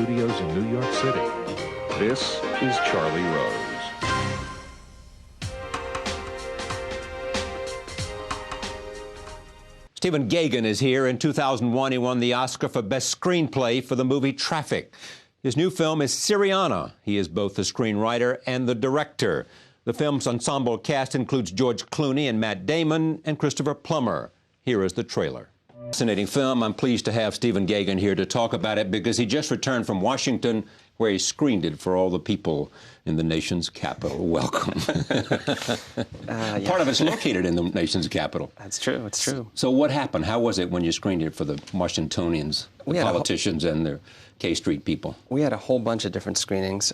studios in New York City. This is Charlie Rose. Stephen Gaghan is here. In 2001, he won the Oscar for Best Screenplay for the movie Traffic. His new film is Syriana. He is both the screenwriter and the director. The film's ensemble cast includes George Clooney and Matt Damon and Christopher Plummer. Here is the trailer. Fascinating film. I'm pleased to have Stephen Gaghan here to talk about it because he just returned from Washington, where he screened it for all the people in the nation's capital. Welcome. Yeah. Part of it's located in the nation's capital. That's true. It's true. So what happened? How was it when you screened it for the Washingtonians, the politicians, and the K Street people? We had a whole bunch of different screenings.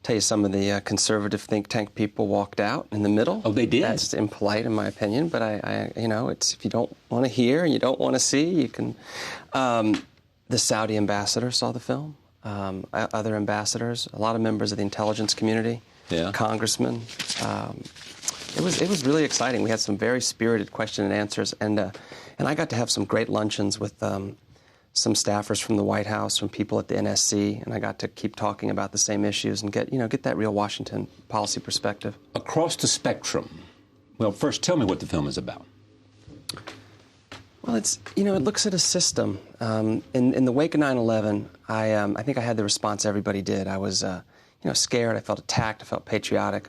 Tell you, some of the conservative think tank people walked out in the middle. Oh, they did? That's impolite, in my opinion, but I you know, it's, if you don't want to hear and you don't want to see, you can. The Saudi ambassador saw the film. Other ambassadors, a lot of members of the intelligence community, congressmen. It was really exciting. We had some very spirited question and answers, and I got to have some great luncheons with some staffers from the White House, from people at the NSC, and I got to keep talking about the same issues and get that real Washington policy perspective. Across the spectrum. Well, first, tell me what the film is about. Well, it looks at a system. In the wake of 9/11, I think I had the response everybody did. I was, scared. I felt attacked. I felt patriotic.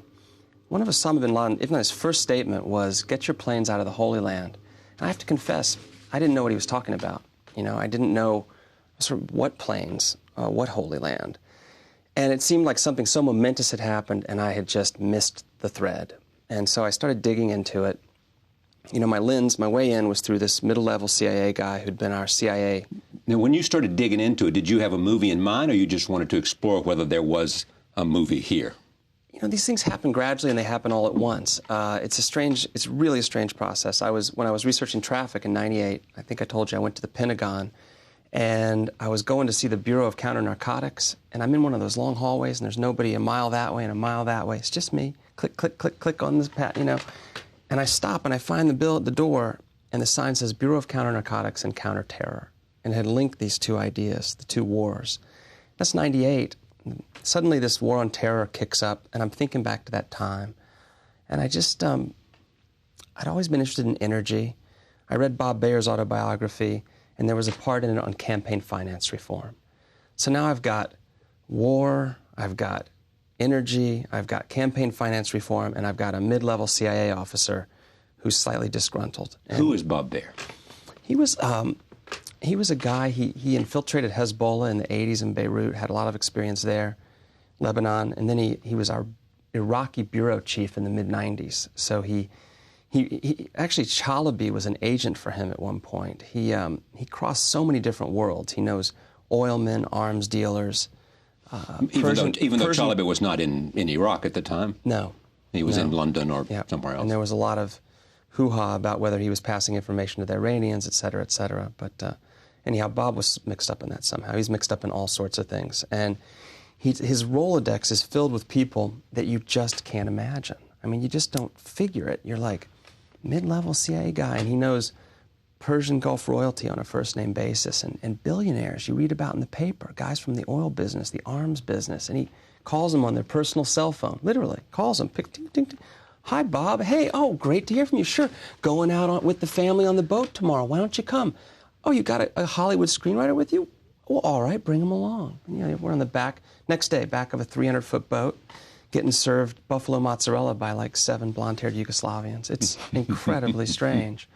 One of Osama bin Laden, even his first statement was, "Get your planes out of the Holy Land." And I have to confess, I didn't know what he was talking about. I didn't know sort of what planes, what Holy Land. And it seemed like something so momentous had happened, and I had just missed the thread. And so I started digging into it. My way in was through this middle-level CIA guy who'd been our CIA. Now, when you started digging into it, did you have a movie in mind, or you just wanted to explore whether there was a movie here? These things happen gradually, and they happen all at once. It's really a strange process. When I was researching Traffic in '98, I think I told you, I went to the Pentagon, and I was going to see the Bureau of Counter-Narcotics, and I'm in one of those long hallways, and there's nobody a mile that way and a mile that way. It's just me. Click, click, click, click on this pad, And I stop, and I find the door, and the sign says Bureau of Counter-Narcotics and Counter-Terror, and it had linked these two ideas, the two wars. That's '98. Suddenly this war on terror kicks up, and I'm thinking back to that time. And I just, I'd always been interested in energy. I read Bob Bayer's autobiography, and there was a part in it on campaign finance reform. So now I've got war, I've got energy, I've got campaign finance reform, and I've got a mid-level CIA officer who's slightly disgruntled. And who is Bob Bayer? He was a guy, he infiltrated Hezbollah in the 80s in Beirut, had a lot of experience there, Lebanon, and then he was our Iraqi bureau chief in the mid-90s. So he actually, Chalabi was an agent for him at one point. He crossed so many different worlds. He knows oilmen, arms dealers. Even though Chalabi was not in Iraq at the time? No. He was in London or somewhere else. And there was a lot of hoo-ha about whether he was passing information to the Iranians, et cetera, et cetera. But anyhow, Bob was mixed up in that somehow. He's mixed up in all sorts of things. And his Rolodex is filled with people that you just can't imagine. I mean, you just don't figure it. You're like, mid-level CIA guy, and he knows Persian Gulf royalty on a first-name basis, and billionaires you read about in the paper, guys from the oil business, the arms business, and he calls them on their personal cell phone, literally, calls them, pick, ding, ding, ding. Hi, Bob. Hey, oh, great to hear from you. Sure, going out with the family on the boat tomorrow. Why don't you come? Oh, you got a Hollywood screenwriter with you? Well, all right, bring him along. And, we're on the next day, back of a 300-foot boat, getting served buffalo mozzarella by like 7 blonde-haired Yugoslavians. It's incredibly strange.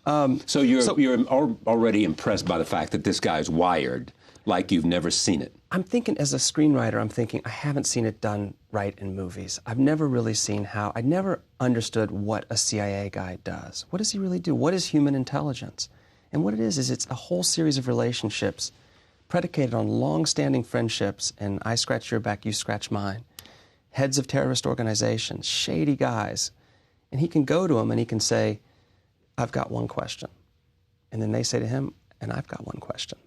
So you're already impressed by the fact that this guy's wired like you've never seen it. I'm thinking, as a screenwriter, I haven't seen it done right in movies. I've never really seen I never understood what a CIA guy does. What does he really do? What is human intelligence? And what it is it's a whole series of relationships predicated on long-standing friendships, and I scratch your back, you scratch mine. Heads of terrorist organizations, shady guys. And he can go to them and he can say, I've got one question. And then they say to him, and I've got one question.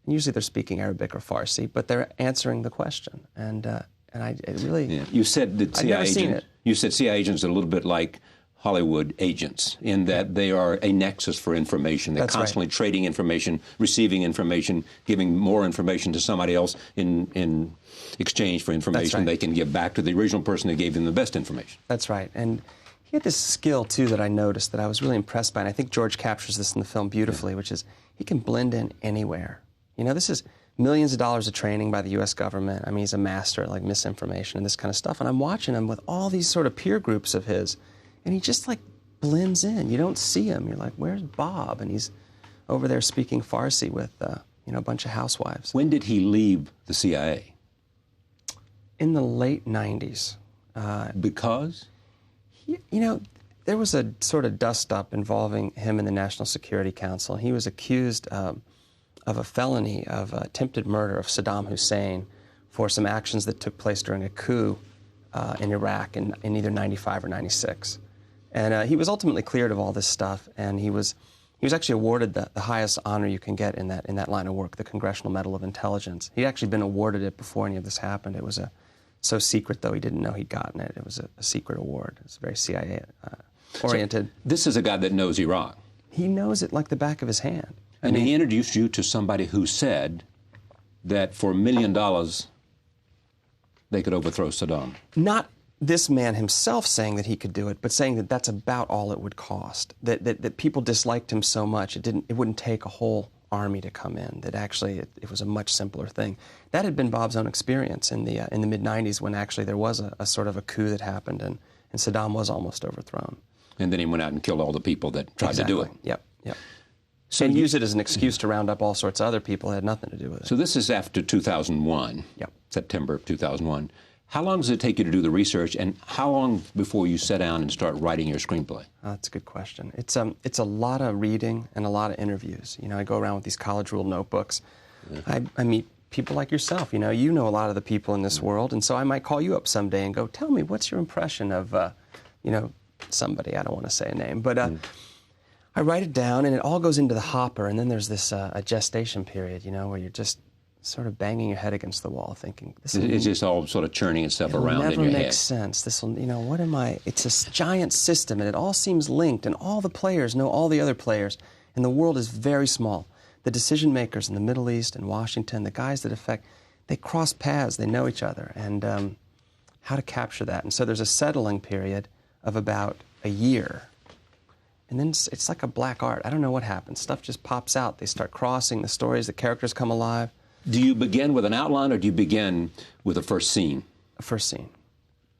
And usually they're speaking Arabic or Farsi, but they're answering the question. And it really... Yeah. You said that CIA agents are a little bit like Hollywood agents in that they are a nexus for information. They're That's constantly right. trading information, receiving information, giving more information to somebody else in exchange for information right. they can give back to the original person that gave them the best information. That's right. And he had this skill, too, that I noticed that I was really impressed by, and I think George captures this in the film beautifully, which is he can blend in anywhere. You know, this is millions of dollars of training by the U.S. government. I mean, he's a master at, like, misinformation and this kind of stuff. And I'm watching him with all these sort of peer groups of his, and he just, like, blends in. You don't see him. You're like, where's Bob? And he's over there speaking Farsi with, you know, a bunch of housewives. When did he leave the CIA? In the late 90s. Because? You know, there was a sort of dust-up involving him and the National Security Council. He was accused of a felony of attempted murder of Saddam Hussein for some actions that took place during a coup in Iraq in either 95 or 96. And he was ultimately cleared of all this stuff, and he was actually awarded the highest honor you can get in that line of work, the Congressional Medal of Intelligence. He'd actually been awarded it before any of this happened. It was so secret, though, he didn't know he'd gotten it. It was a secret award. It was very CIA-oriented. So this is a guy that knows Iraq. He knows it like the back of his hand. And he introduced you to somebody who said that for $1 million, they could overthrow Saddam. Not this man himself saying that he could do it, but saying that that's about all it would cost. That people disliked him so much, it wouldn't take a whole army to come in. That actually it was a much simpler thing. That had been Bob's own experience in the mid-90s when actually there was a sort of a coup that happened and Saddam was almost overthrown. And then he went out and killed all the people that tried to do it. Yep. So and use it as an excuse to round up all sorts of other people that had nothing to do with it. So this is after 2001, Yep. September of 2001. How long does it take you to do the research, and how long before you sit down and start writing your screenplay? That's a good question. It's a lot of reading and a lot of interviews. You know, I go around with these college rule notebooks. I meet people like yourself. You know a lot of the people in this world, and so I might call you up someday and go, tell me, what's your impression of, somebody, I don't want to say a name, but I write it down, and it all goes into the hopper, and then there's this a gestation period, where you're just sort of banging your head against the wall, thinking, It's just all sort of churning itself around in your head. It'll never make sense. This will, what am I? It's a giant system, and it all seems linked, and all the players know all the other players, and the world is very small. The decision makers in the Middle East and Washington, the guys that affect, they cross paths, they know each other, and how to capture that. And so there's a settling period of about a year. And then it's like a black art. I don't know what happens. Stuff just pops out. They start crossing the stories, the characters come alive. Do you begin with an outline, or do you begin with a first scene? A first scene.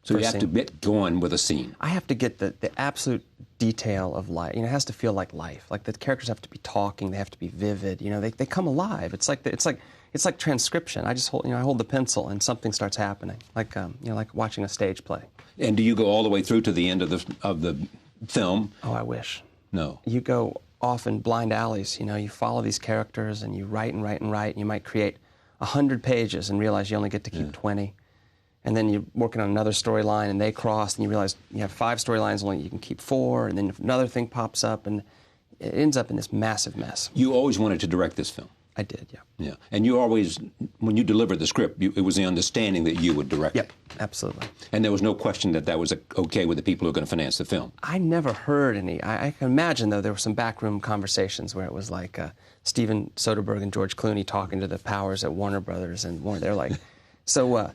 So you have to get going with a scene. I have to get the absolute detail of life. It has to feel like life. Like the characters have to be talking. They have to be vivid. They come alive. It's like transcription. I just hold I hold the pencil and something starts happening. Like like watching a stage play. And do you go all the way through to the end of the film? Oh, I wish. No. You go off in blind alleys. You follow these characters and you write and write and write. And you might create 100 pages and realize you only get to keep 20. And then you're working on another storyline and they cross and you realize you have 5 storylines, only you can keep 4. And then another thing pops up and it ends up in this massive mess. You always wanted to direct this film? I did, yeah. Yeah. And you always, when you delivered the script, it was the understanding that you would direct Yep, it? absolutely. And there was no question that was okay with the people who were going to finance the film? I never heard any. I can imagine, though, there were some backroom conversations where it was like Steven Soderbergh and George Clooney talking to the powers at Warner Brothers, and they're like, so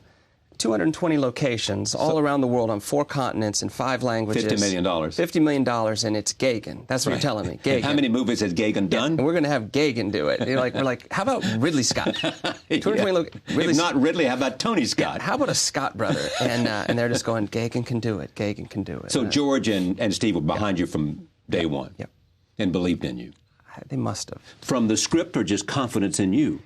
220 locations all around the world on 4 continents in 5 languages. $50 million. $50 million, and it's Gaghan. That's what you're telling me. Gaghan. How many movies has Gaghan done? And we're going to have Gaghan do it. We're like, how about Ridley Scott? 220 If not Ridley, how about Tony Scott? How about a Scott brother? And they're just going, Gaghan can do it. Gaghan can do it. So George and Steve were behind you from day one? Yep. And believed in you? They must have. From the script or just confidence in you?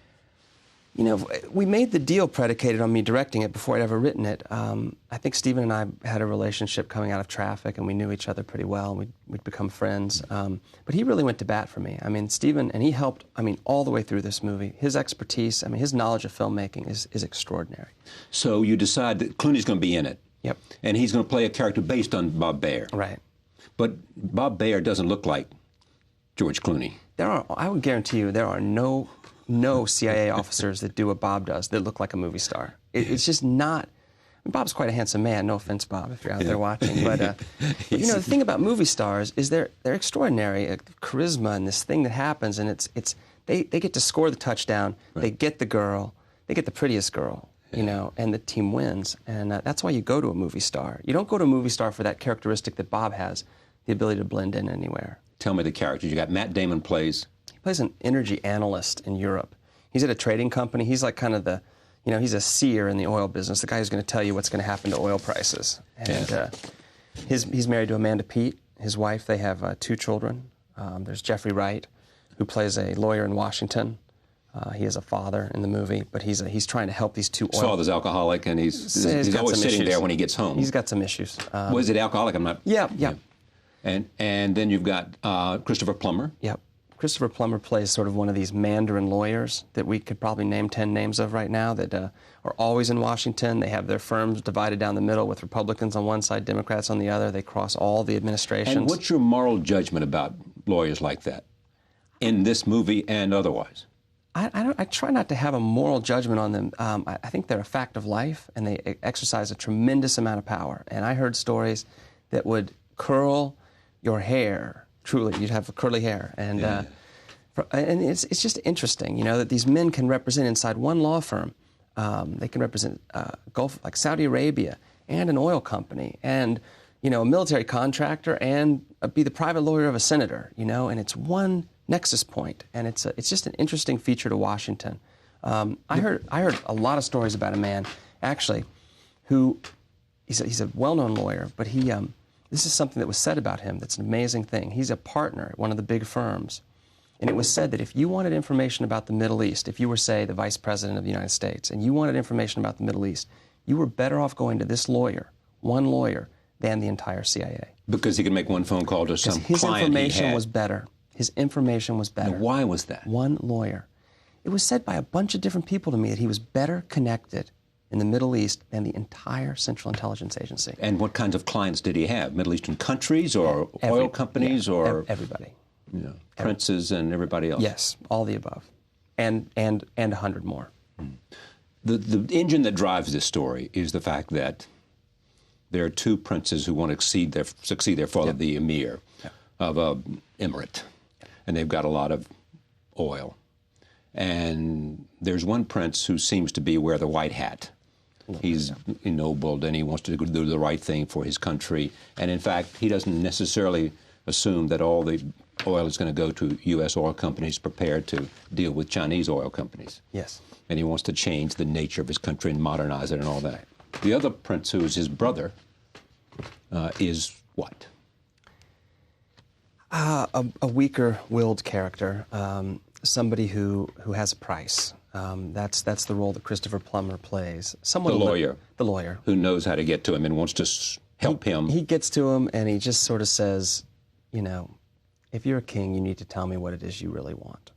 We made the deal predicated on me directing it before I'd ever written it. I think Stephen and I had a relationship coming out of Traffic, and we knew each other pretty well, and we'd become friends. But he really went to bat for me. Stephen, and he helped, all the way through this movie. His expertise, his knowledge of filmmaking is extraordinary. So you decide that Clooney's going to be in it. Yep. And he's going to play a character based on Bob Baer. Right. But Bob Baer doesn't look like George Clooney. I would guarantee you, there are no CIA officers that do what Bob does that look like a movie star. It's just not. Bob's quite a handsome man. No offense, Bob, if you're out there watching. But you know, the thing about movie stars is they're extraordinary, charisma and this thing that happens, and they get to score the touchdown. Right. They get the girl. They get the prettiest girl. You know, and the team wins, and that's why you go to a movie star. You don't go to a movie star for that characteristic that Bob has, the ability to blend in anywhere. Tell me the characters. You got Matt Damon plays. He plays an energy analyst in Europe. He's at a trading company. He's like kind of the, you know, he's a seer in the oil business, the guy who's going to tell you what's going to happen to oil prices. And he's married to Amanda Peet, his wife. They have 2 children. There's Jeffrey Wright, who plays a lawyer in Washington. He is a father in the movie, but he's trying to help these 2 oil. Father's alcoholic, and he's always sitting there when he gets home. He's got some issues. Was it alcoholic? I'm not. Yeah. And then you've got Christopher Plummer. Yep. Christopher Plummer plays sort of one of these Mandarin lawyers that we could probably name 10 names of right now that are always in Washington. They have their firms divided down the middle with Republicans on one side, Democrats on the other. They cross all the administrations. And what's your moral judgment about lawyers like that in this movie and otherwise? I try not to have a moral judgment on them. I think they're a fact of life, and they exercise a tremendous amount of power. And I heard stories that would curl your hair. Truly, you'd have curly hair, and it's just interesting, you know, that these men can represent inside one law firm. They can represent Gulf, like Saudi Arabia, and an oil company, and you know, a military contractor, and be the private lawyer of a senator. You know, and it's one nexus point, and it's just an interesting feature to Washington. I heard a lot of stories about a man, actually, who he's a well-known lawyer, but this is something that was said about him that's an amazing thing. He's a partner at one of the big firms, and it was said that if you wanted information about the Middle East, if you were, say, the Vice President of the United States, and you wanted information about the Middle East, you were better off going to this lawyer, one lawyer, than the entire CIA. Because he could make one phone call to some client he had. His information was better. His information was better. Now, why was that? One lawyer. It was said by a bunch of different people to me that he was better connected in the Middle East than the entire Central Intelligence Agency. And what kinds of clients did he have? Middle Eastern countries or oil companies or everybody? You know, princes and everybody else. Yes, all the above, and 100 more. The engine that drives this story is the fact that there are 2 princes who want to succeed their father, the emir of an emirate, and they've got a lot of oil. And there's one prince who seems to wear the white hat. He's ennobled, and he wants to do the right thing for his country. And in fact, he doesn't necessarily assume that all the oil is going to go to U.S. oil companies prepared to deal with Chinese oil companies. Yes. And he wants to change the nature of his country and modernize it and all that. The other prince, who is his brother, is what? A weaker-willed character, somebody who has a price. That's the role that Christopher Plummer plays. The lawyer. The lawyer. Who knows how to get to him and wants to help him. He gets to him, and he just sort of says, you know, if you're a king, you need to tell me what it is you really want.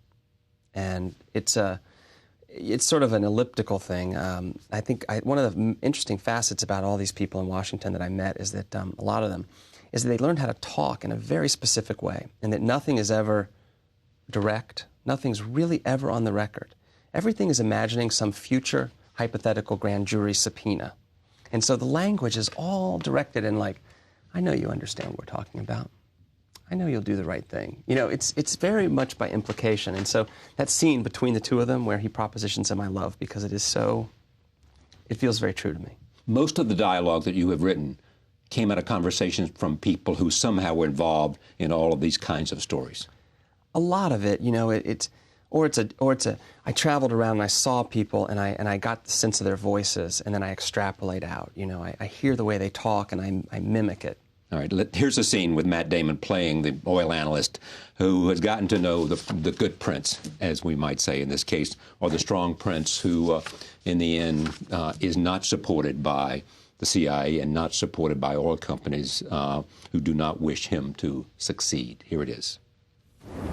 And it's sort of an elliptical thing. I think one of the interesting facets about all these people in Washington that I met is that a lot of them is that they learned how to talk in a very specific way, and that nothing is ever direct. Nothing's really ever on the record. Everything is imagining some future hypothetical grand jury subpoena. And so the language is all directed in like, I know you understand what we're talking about. I know you'll do the right thing. You know, it's very much by implication. And so that scene between the 2 of them where he propositions him, I love, because it feels very true to me. Most of the dialogue that you have written came out of conversations from people who somehow were involved in all of these kinds of stories. A lot of it, you know, I traveled around and I saw people and I got the sense of their voices, and then I extrapolate out. You know, I hear the way they talk and I mimic it. All right, here's a scene with Matt Damon playing the oil analyst who has gotten to know the good prince, as we might say in this case, or the strong prince who, in the end, is not supported by the CIA and not supported by oil companies who do not wish him to succeed. Here it is.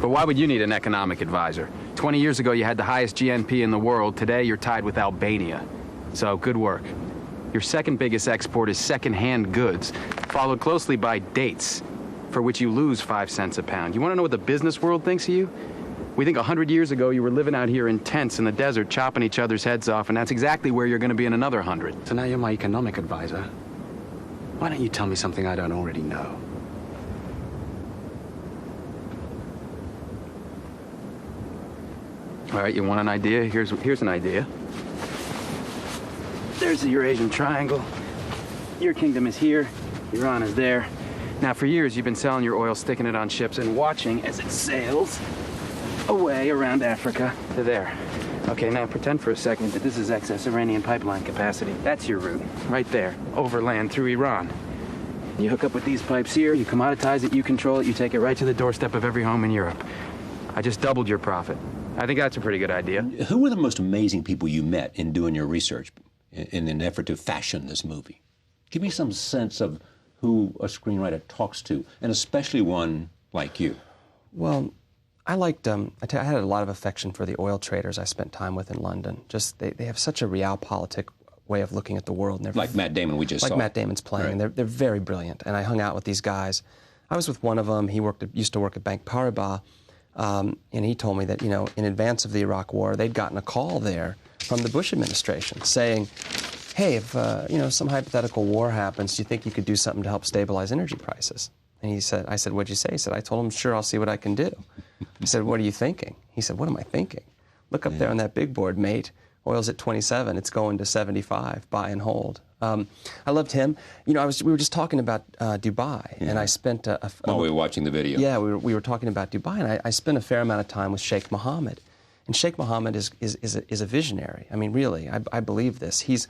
But why would you need an economic advisor? 20 years ago, you had the highest GNP in the world. Today, you're tied with Albania. So, good work. Your second biggest export is second-hand goods, followed closely by dates, for which you lose 5 cents a pound. You want to know what the business world thinks of you? We think 100 years ago you were living out here in tents in the desert, chopping each other's heads off, and that's exactly where you're going to be in another 100. So now you're my economic advisor. Why don't you tell me something I don't already know? All right, you want an idea? Here's an idea. There's the Eurasian Triangle. Your kingdom is here. Iran is there. Now, for years, you've been selling your oil, sticking it on ships, and watching as it sails away around Africa to there. Okay, now pretend for a second that this is excess Iranian pipeline capacity. That's your route, right there, overland through Iran. You hook up with these pipes here, you commoditize it, you control it, you take it right to the doorstep of every home in Europe. I just doubled your profit. I think that's a pretty good idea. Who were the most amazing people you met in doing your research in an effort to fashion this movie? Give me some sense of who a screenwriter talks to, and especially one like you. Well, I liked, I had a lot of affection for the oil traders I spent time with in London. Just, they have such a realpolitik way of looking at the world. And like Matt Damon we just saw. Like Matt Damon's playing, right. and they're very brilliant. And I hung out with these guys. I was with one of them. He used to work at Bank Paribas, and he told me that, in advance of the Iraq War, they'd gotten a call there from the Bush administration saying, hey, if some hypothetical war happens, do you think you could do something to help stabilize energy prices? And I said, what'd you say? He said, I told him, sure, I'll see what I can do. I said, what are you thinking? He said, what am I thinking? Look up there on that big board, mate. Oil's at 27. It's going to 75. Buy and hold. I loved him. We were just talking about Dubai, and I spent while we were watching the video. Yeah, we were talking about Dubai, and I spent a fair amount of time with Sheikh Mohammed. And Sheikh Mohammed is a visionary. I mean, really, I believe this. He's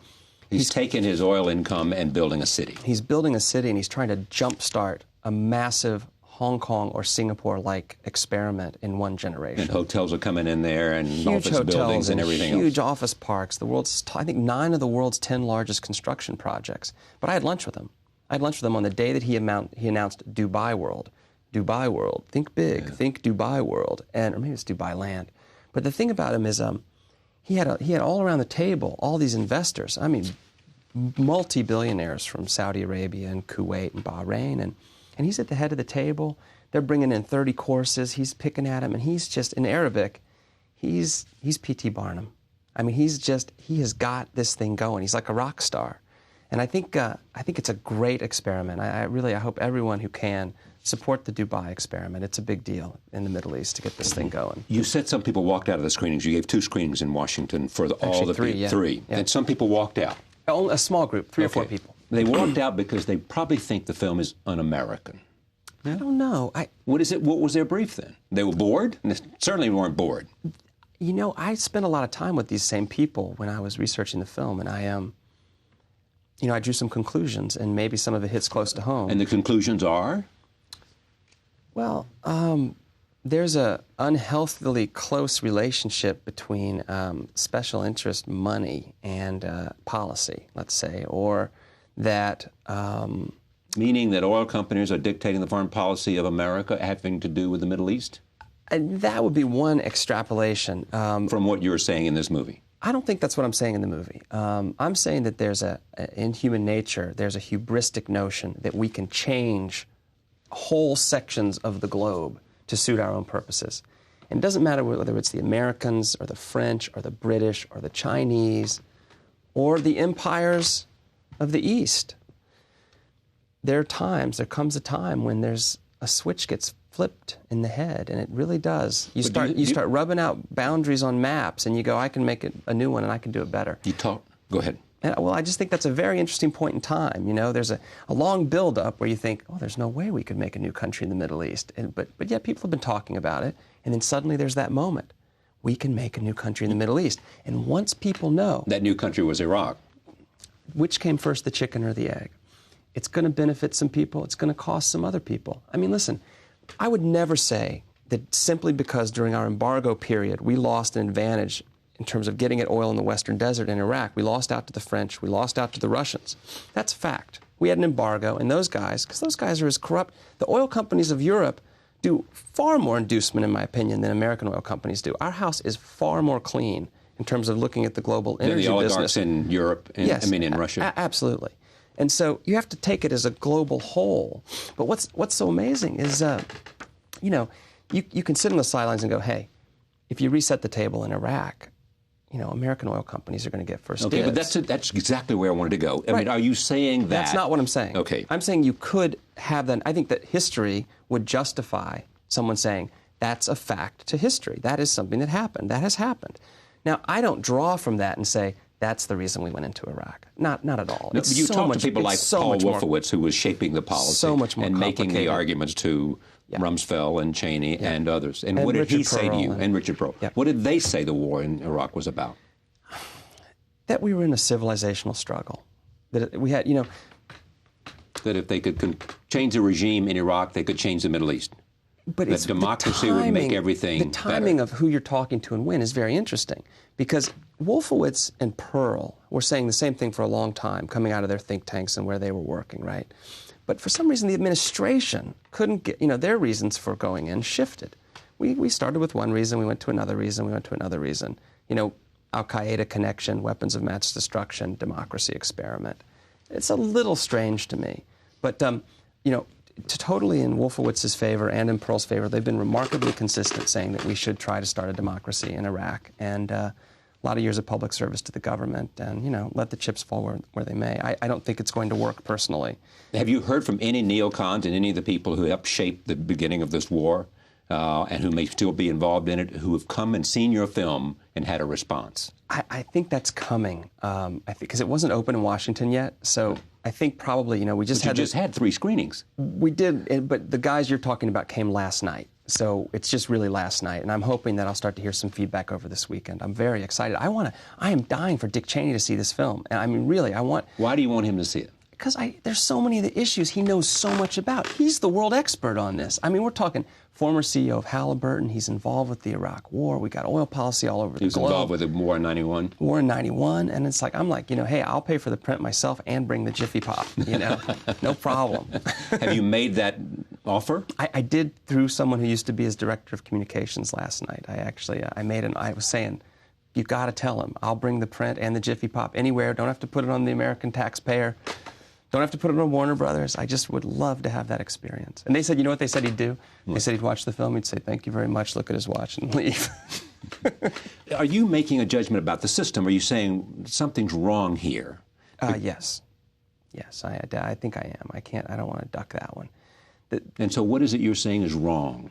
taken his oil income and building a city. He's building a city, and he's trying to jumpstart a massive Hong Kong or Singapore-like experiment in one generation. And hotels are coming in there, and huge office buildings and everything huge else. office parks. I think 9 of the world's 10 largest construction projects. But I had lunch with him. I had lunch with him on the day that he announced Dubai World. Dubai World. Think big. Yeah. Think Dubai World. Or maybe it's Dubai Land. But the thing about him is he had all around the table all these investors. I mean, multi-billionaires from Saudi Arabia and Kuwait and Bahrain. And he's at the head of the table. They're bringing in 30 courses. He's picking at him. And he's just, in Arabic, he's P.T. Barnum. I mean, he has got this thing going. He's like a rock star. And I think it's a great experiment. I hope everyone who can support the Dubai experiment. It's a big deal in the Middle East to get this thing going. You said some people walked out of the screenings. You gave 2 screenings in Washington for all the people. 3. Yeah. And some people walked out. A small group, 3 or 4 people. They walked out because they probably think the film is un-American. I don't know. What was their brief then? They were bored? They certainly weren't bored. I spent a lot of time with these same people when I was researching the film, and I drew some conclusions, and maybe some of it hits close to home. And the conclusions are? Well, there's an unhealthily close relationship between special interest money and policy, let's say, or that... Meaning that oil companies are dictating the foreign policy of America having to do with the Middle East? That would be one extrapolation. From what you're saying in this movie? I don't think that's what I'm saying in the movie. I'm saying that in human nature, there's a hubristic notion that we can change whole sections of the globe to suit our own purposes. And it doesn't matter whether it's the Americans or the French or the British or the Chinese or the empires of the East. There comes a time when there's a switch gets flipped in the head, and it really does. You start rubbing out boundaries on maps, and you go, I can make it a new one, and I can do it better. Go ahead. And, well, I just think that's a very interesting point in time. There's a long build-up where you think, oh, there's no way we could make a new country in the Middle East. But yet people have been talking about it, and then suddenly there's that moment. We can make a new country in the Middle East. And once people know... That new country was Iraq. Which came first, the chicken or the egg? It's going to benefit some people. It's going to cost some other people. I mean, listen, I would never say that simply because during our embargo period we lost an advantage in terms of getting at oil in the Western Desert in Iraq. We lost out to the French. We lost out to the Russians. That's a fact. We had an embargo, and those guys, because those guys are as corrupt. The oil companies of Europe do far more inducement, in my opinion, than American oil companies do. Our house is far more clean in terms of looking at the global energy business. The oligarchs in Europe, yes, in Russia. Absolutely. And so you have to take it as a global whole. But what's so amazing is, you can sit on the sidelines and go, hey, if you reset the table in Iraq, American oil companies are going to get first Okay, dibs. but that's exactly where I wanted to go. I Right. mean, are you saying that? That's not what I'm saying. Okay. I'm saying you could have that. I think that history would justify someone saying that's a fact to history. That is something that happened. That has happened. Now, I don't draw from that and say that's the reason we went into Iraq. Not at all. No, but you talk to people like Paul Wolfowitz, who was shaping the policy so much more and making the complicated. arguments to Rumsfeld and Cheney and others. And what did Richard he say to you? Pearl And Richard Pearl. Yeah. What did they say the war in Iraq was about? That we were in a civilizational struggle. That we had, That if they could change the regime in Iraq, they could change the Middle East. But That it's democracy would make everything The timing better. of who you're talking to and when is very interesting, because Wolfowitz and Pearl were saying the same thing for a long time, coming out of their think tanks and where they were working, right? But for some reason, the administration couldn't get, their reasons for going in shifted. We started with one reason, we went to another reason, we went to another reason. Al-Qaeda connection, weapons of mass destruction, democracy experiment. It's a little strange to me. But, totally in Wolfowitz's favor and in Pearl's favor, they've been remarkably consistent saying that we should try to start a democracy in Iraq. And a lot of years of public service to the government and, let the chips fall where they may. I don't think it's going to work personally. Have you heard from any neocons and any of the people who helped shape the beginning of this war and who may still be involved in it, who have come and seen your film and had a response? I think that's coming. I think because it wasn't open in Washington yet, so I think probably we just had 3 screenings. We did, but the guys you're talking about came last night, so it's just really last night, and I'm hoping that I'll start to hear some feedback over this weekend. I'm very excited. I am dying for Dick Cheney to see this film, and I mean really, I want. Why do you want him to see it? Because there's so many of the issues he knows so much about. He's the world expert on this. I mean, we're talking former CEO of Halliburton. He's involved with the Iraq War. We got oil policy all over the globe. He was involved with the war in '91. War in '91, and it's like I'm like, hey, I'll pay for the print myself and bring the Jiffy Pop. No problem. Have you made that offer? I did through someone who used to be his director of communications last night. I was saying, you've got to tell him, I'll bring the print and the Jiffy Pop anywhere. Don't have to put it on the American taxpayer. Don't have to put it on Warner Brothers. I just would love to have that experience. And they said, you know what they said he'd do? They said he'd watch the film, he'd say, thank you very much, look at his watch, and leave. Are you making a judgment about the system? Are you saying something's wrong here? Yes. Yes, I think I am. I don't want to duck that one. And so what is it you're saying is wrong?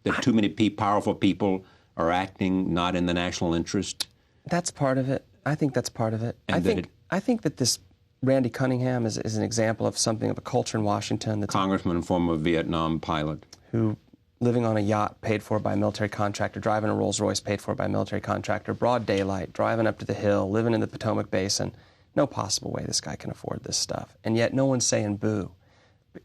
That too many powerful people are acting not in the national interest? That's part of it. I think that's part of it. And I think that this Randy Cunningham is an example of something of a culture in Washington that's Congressman and former Vietnam pilot. Who living on a yacht paid for by a military contractor, driving a Rolls Royce paid for by a military contractor, broad daylight, driving up to the hill, living in the Potomac Basin. No possible way this guy can afford this stuff. And yet no one's saying boo.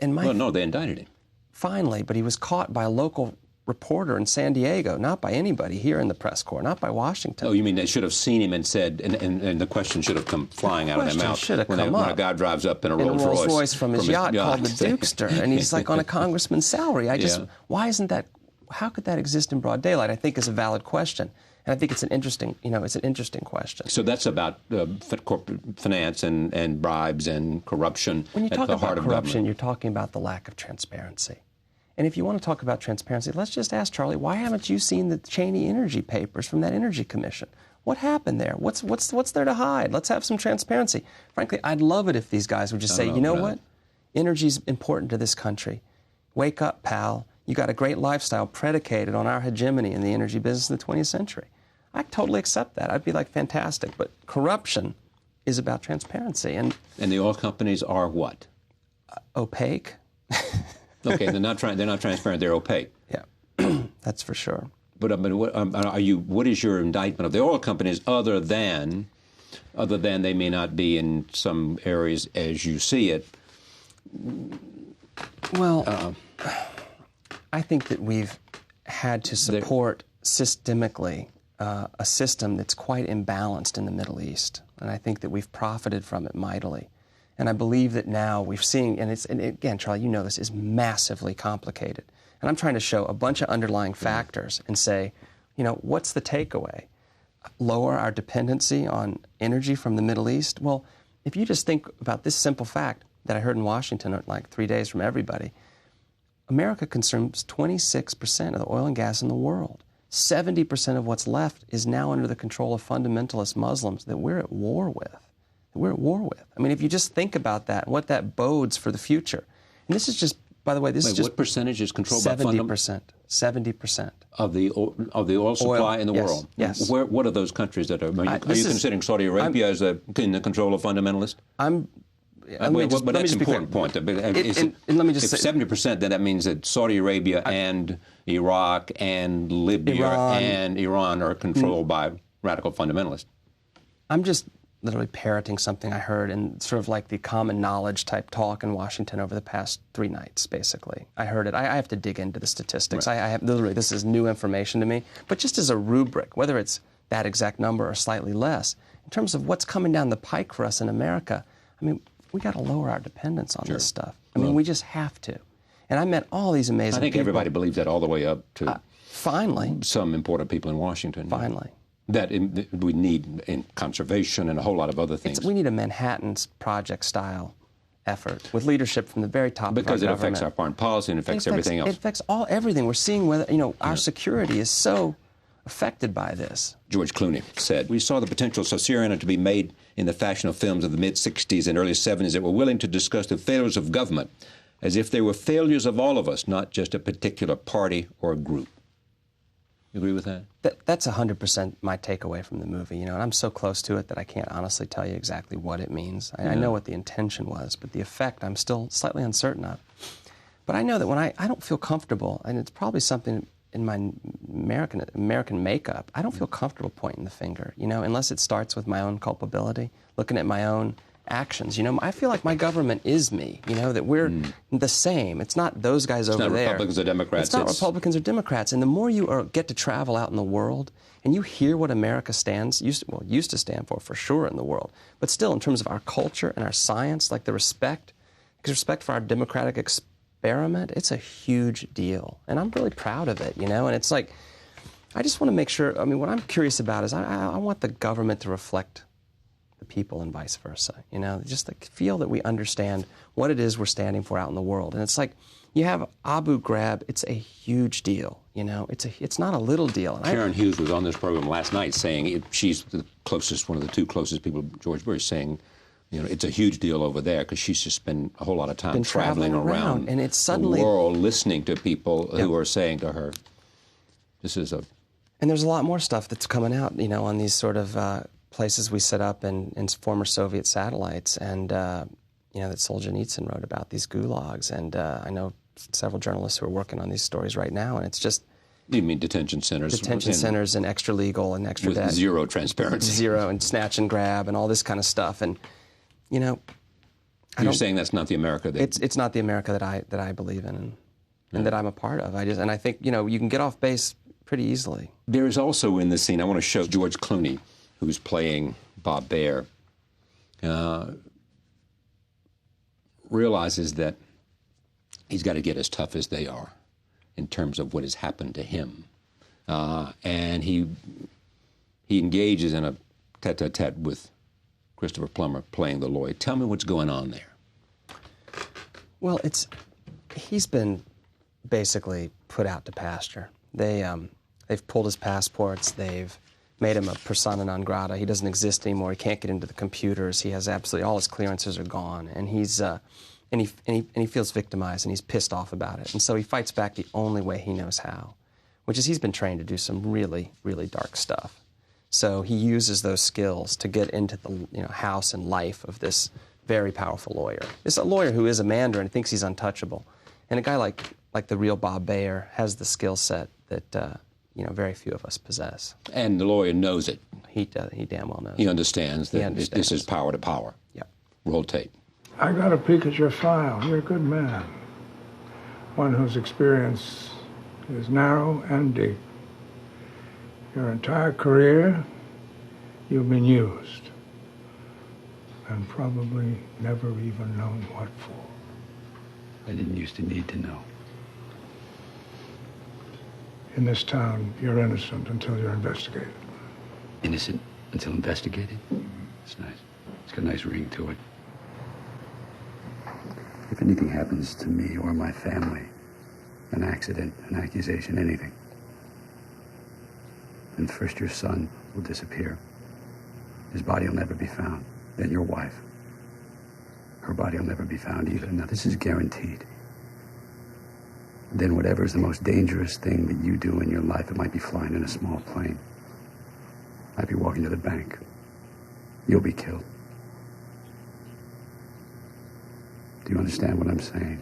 Well, no, they indicted him. Finally, but he was caught by a local reporter in San Diego, not by anybody here in the press corps, not by Washington. Oh, you mean they should have seen him and said, and the question should have come flying out of their mouth when a guy drives up in a Rolls Royce from his yacht called the Dukester, and he's like on a congressman's salary. Why isn't that? How could that exist in broad daylight? I think is a valid question, and I think it's an interesting, question. So that's about corporate finance and bribes and corruption. When you at talk the about heart of corruption, government. you're talking about the lack of transparency. And if you want to talk about transparency, let's just ask Charlie, why haven't you seen the Cheney energy papers from that energy commission? What happened there? What's there to hide? Let's have some transparency. Frankly, I'd love it if these guys would just say, you know what? Energy's important to this country. Wake up, pal. You got a great lifestyle predicated on our hegemony in the energy business in the 20th century. I totally accept that. I'd be like, fantastic. But corruption is about transparency. And the oil companies are what? Opaque. Okay, they're not transparent. They're opaque. Yeah, that's for sure. But what is your indictment of the oil companies, other than they may not be in some areas as you see it? Well, I think that we've had to support systemically a system that's quite imbalanced in the Middle East, and I think that we've profited from it mightily. And I believe that now we've seen, and again, Charlie, you know this is massively complicated. And I'm trying to show a bunch of underlying factors and say, what's the takeaway? Lower our dependency on energy from the Middle East? Well, if you just think about this simple fact that I heard in Washington in like 3 days from everybody, America consumes 26% of the oil and gas in the world. 70% of what's left is now under the control of fundamentalist Muslims that we're at war with. I mean, if you just think about that and what that bodes for the future. And this is just, by the way, this is just... What percentage is controlled by fundamentalists? 70%. Of the oil supply in the world? Yes. What are those countries that are... Are you considering Saudi Arabia as in the control of fundamentalists? But that's an important point. And let me just say... If 70%, then that means that Saudi Arabia and Iraq and Libya and Iran are controlled by radical fundamentalists. I'm just literally parroting something I heard in sort of like the common knowledge type talk in Washington over the past 3 nights, basically. I heard it. I have to dig into the statistics. Right. I have literally, this is new information to me. But just as a rubric, whether it's that exact number or slightly less, in terms of what's coming down the pike for us in America, I mean, we got to lower our dependence on this stuff. I mean, we just have to. And I met all these amazing people. I think everybody believes that all the way up to finally some important people in Washington. Finally. That we need in conservation and a whole lot of other things. We need a Manhattan Project style effort with leadership from the very top of our government. Because it affects our foreign policy and affects everything else. It affects everything. We're seeing whether, our security is so affected by this. George Clooney said, "We saw the potential of Syriana to be made in the fashion of films of the mid-'60s and early '70s that were willing to discuss the failures of government as if they were failures of all of us, not just a particular party or group." You agree with that? That's 100% my takeaway from the movie, and I'm so close to it that I can't honestly tell you exactly what it means. I know what the intention was, but the effect I'm still slightly uncertain of. But I know that when I don't feel comfortable, and it's probably something in my American makeup, I don't feel comfortable pointing the finger, unless it starts with my own culpability, looking at my own actions. I feel like my government is me, that we're the same. It's not those guys over there. It's not Republicans or Democrats. It's not Republicans or Democrats. And the more you get to travel out in the world and you hear what America used to stand for sure in the world, but still in terms of our culture and our science, like the respect for our democratic experiment, it's a huge deal. And I'm really proud of it, and it's like, I just want to make sure, what I'm curious about is I want the government to reflect the people and vice versa, just to feel that we understand what it is we're standing for out in the world. And it's like, you have Abu Ghraib, it's a huge deal, it's not a little deal. And Karen Hughes was on this program last night saying she's the closest, one of the 2 closest people, George Bush, saying, it's a huge deal over there because she's just spent a whole lot of time traveling around and it's suddenly the world listening to people who are saying to her, this is a... And there's a lot more stuff that's coming out, on these sort of places we set up in former Soviet satellites, and that Solzhenitsyn wrote about, these gulags, and I know several journalists who are working on these stories right now, and it's just... You mean detention centers? Detention centers and extra legal and extra debt. With zero transparency. Zero, and snatch and grab and all this kind of stuff, and, You're saying that's not the America that... It's not the America that I believe in and that I'm a part of. I think, you can get off base pretty easily. There is also in this scene, I want to show George Clooney, who's playing Bob Baer, realizes that he's got to get as tough as they are in terms of what has happened to him. And he engages in a tete-a-tete with Christopher Plummer playing the lawyer. Tell me what's going on there. Well, he's been basically put out to pasture. They've pulled his passports. They've made him a persona non grata. He doesn't exist anymore. He can't get into the computers. He has absolutely all his clearances are gone, and he feels victimized, and he's pissed off about it. And so he fights back the only way he knows how, which is he's been trained to do some really, really dark stuff. So he uses those skills to get into the house and life of this very powerful lawyer. It's a lawyer who is a Mandarin and thinks he's untouchable, and a guy like the real Bob Baer has the skill set that very few of us possess. And the lawyer knows it. He damn well knows. He understands that this is power to power. Yep. Roll tape. I got a peek at your file. You're a good man. One whose experience is narrow and deep. Your entire career, you've been used. And probably never even known what for. I didn't used to need to know. In this town, you're innocent until you're investigated. Innocent until investigated? It's nice. It's got a nice ring to it. If anything happens to me or my family, an accident, an accusation, anything, And first your son will disappear. His body will never be found. Then your wife. Her body will never be found either. Now, this is guaranteed. Then whatever is the most dangerous thing that you do in your life, it might be flying in a small plane. Might be walking to the bank. You'll be killed. Do you understand what I'm saying?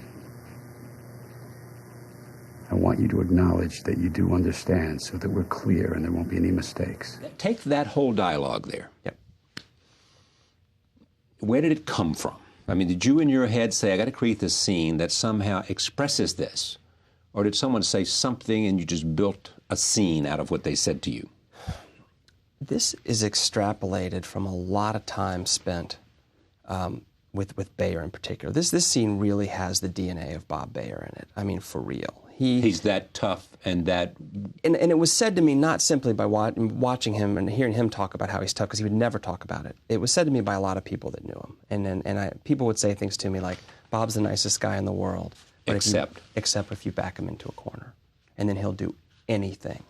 I want you to acknowledge that you do understand so that we're clear and there won't be any mistakes. Take that whole dialogue there. Yep. Where did it come from? I mean, did you in your head say, I got to create this scene that somehow expresses this? Or did someone say something and you just built a scene out of what they said to you? This is extrapolated from a lot of time spent with Bayer in particular. This scene really has the DNA of Bob Bayer in it. I mean, for real. He's that tough and that... And it was said to me not simply by watching him and hearing him talk about how he's tough, because he would never talk about it. It was said to me by a lot of people that knew him. And people would say things to me like, Bob's the nicest guy in the world. Except if you back him into a corner. And then he'll do anything